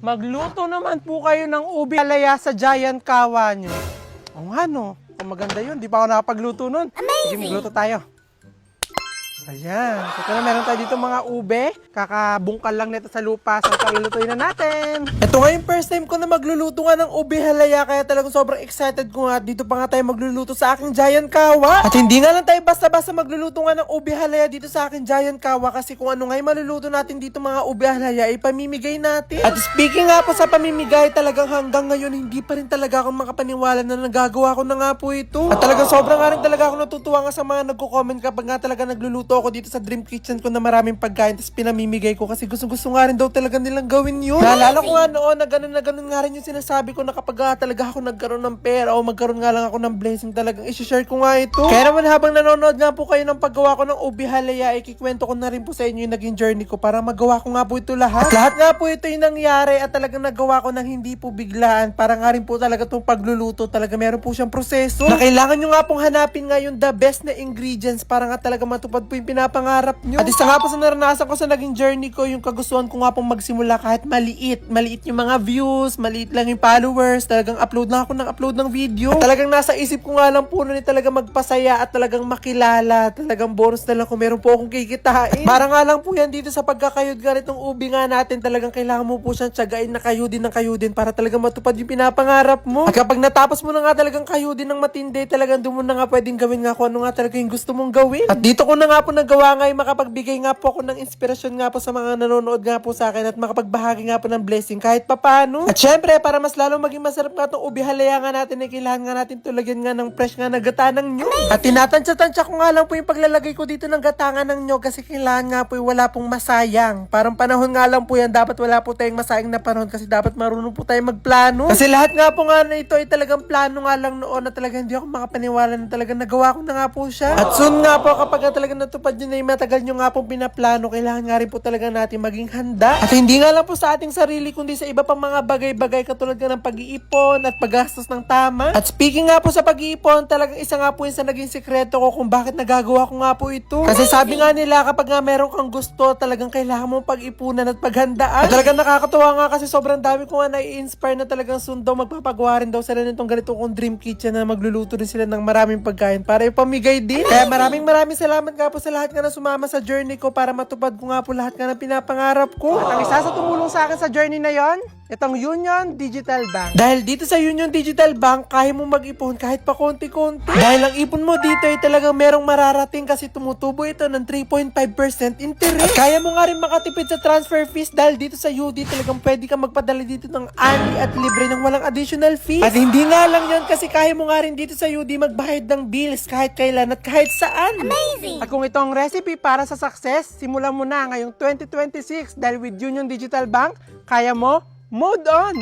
Magluto naman po kayo ng ubi halaya sa giant kawa nyo. O nga no, kung maganda yun, di pa ako nakapagluto nun. Sige, magluto tayo. Ayan, ito na meron tayo dito mga ube. Kakabungkal lang nito sa lupa, so paglulutuin na natin. Ito nga yung first time ko na magluluto nga ng ube halaya, kaya talagang sobrang excited ko nga. Dito pa nga tayo magluluto sa aking giant kawa. At hindi nga lang tayo basta-basta magluluto nga ng ube halaya dito sa aking giant kawa, kasi kung ano nga yung maluluto natin dito mga ube halaya, ipamimigay natin. At speaking nga po sa pamimigay, talagang hanggang ngayon hindi pa rin talaga ako makapaniwala na nagagawa ko na nga po ito. At talagang sobrang nga rin talaga ako natutuwa nga sa mga nagko-comment kapag nga talaga nagluluto ako dito sa dream kitchen ko na maraming pagkain tapos pinamimigay ko, kasi gusto nga rin daw talaga nilang gawin yun. Naalala ko nga noon na ganun nga rin yung sinasabi ko na kapag talaga ako nagkaroon ng pera o magkaroon nga lang ako ng blessing, talagang isi-share ko nga ito. Kaya naman habang nanonood nga po kayo ng paggawa ko ng ube halaya, ikikwento ko na rin po sa inyo yung naging journey ko para magawa ko nga po ito lahat. At lahat nga po ito yung nangyari at talagang nagawa ko ng hindi po biglaan. Para nga rin po talaga itong pagluluto, talaga meron po siyang proseso na kailangan nyo nga pong hanapin nga yung the best na ingredients para nga talaga matupad po yung pinapangarap nyo. At isa nga po sa naranasan ko sa naging journey ko, yung kagustuhan ko nga pong magsimula kahit maliit yung mga views, maliit lang yung followers, talagang upload ng video. At talagang nasa isip ko nga lang po na talagang magpasaya at talagang makilala, talagang bonus na lang kung meron po akong kikitain. At para nga lang po yan dito sa pagkakayod nga nitong ubi nga natin, talagang kailangan mo po siyang tiyagain na kayudin para talagang matupad yung pinapangarap mo. At kapag natapos mo na nga talagang kayudin ng matindi, talagang doon mo na nga pwedeng gawin nga kung ano nga talaga yung gusto mong gawin. At dito ko na nga po nagawa nga yung makapagbigay nga po ako ng inspirasyon nga po sa mga nanonood nga po sa akin at makapagbahagi nga po ng blessing kahit papano. At syempre, para mas lalong maging masarap nga itong ubi halaya nga natin, ay kailangan nga natin tulagyan nga ng fresh nga na gata ng nyog. At tinatansya-tansya ko nga lang po yung paglalagay ko dito ng gatangan ng nyog, kasi kailangan nga po yung wala pong masayang. Parang panahon nga lang po yan, dapat wala po tayong masayang na panahon, kasi dapat marunong po tayong magplano. Kasi lahat nga po nga na ito ay talagang plano nga lang noon, na talagang hindi ako makapaniwala na talagang nagawa ko na nga po siya. At soon nga po, kapag nga talagang natupad yun na yung matagal nyo nga pong pinaplano, kailangan nga rin po talaga natin maging handa. At hindi nga lang po sa ating sarili, kundi sa iba pang mga bagay-bagay katulad nga ng pag-iipon at paggastos ng tama. At speaking nga po sa pag-iipon, talagang isa nga po yung sa naging sekreto ko kung bakit nagagawa ko nga po ito. Kasi sabi nga nila, kapag nga meron kang gusto, talagang kailangan mong pag-ipunan at paghandaan. At talagang nakakatuwa nga kasi sobrang dami ko nga nai-inspire na talagang sundo, magpapagawa rin daw sila nitong ganito kong dream kitchen na magluluto rin sila ng maraming pagkain para ipamigay din. Kaya maraming salamat nga po sa lahat nga na sumama sa journey ko para matupad ko nga po lahat nga na pinapangarap ko. At ang isa sa tumulong sa akin sa journey na yon, itong Union Digital Bank. Dahil dito sa Union Digital Bank, kaya mo mag-ipon kahit pa konti-konti. Dahil ang ipon mo dito ay talagang merong mararating, kasi tumutubo ito ng 3.5% interest. At kaya mo nga rin makatipid sa transfer fees dahil dito sa UD talagang pwede ka magpadala dito ng ani at libre ng walang additional fees. At hindi nga lang yan, kasi kaya mo nga rin dito sa UD magbayad ng bills kahit kailan at kahit saan. Amazing! At kung itong recipe para sa success, simulan mo na ngayong 2026 dahil with Union Digital Bank, kaya mo, mode on!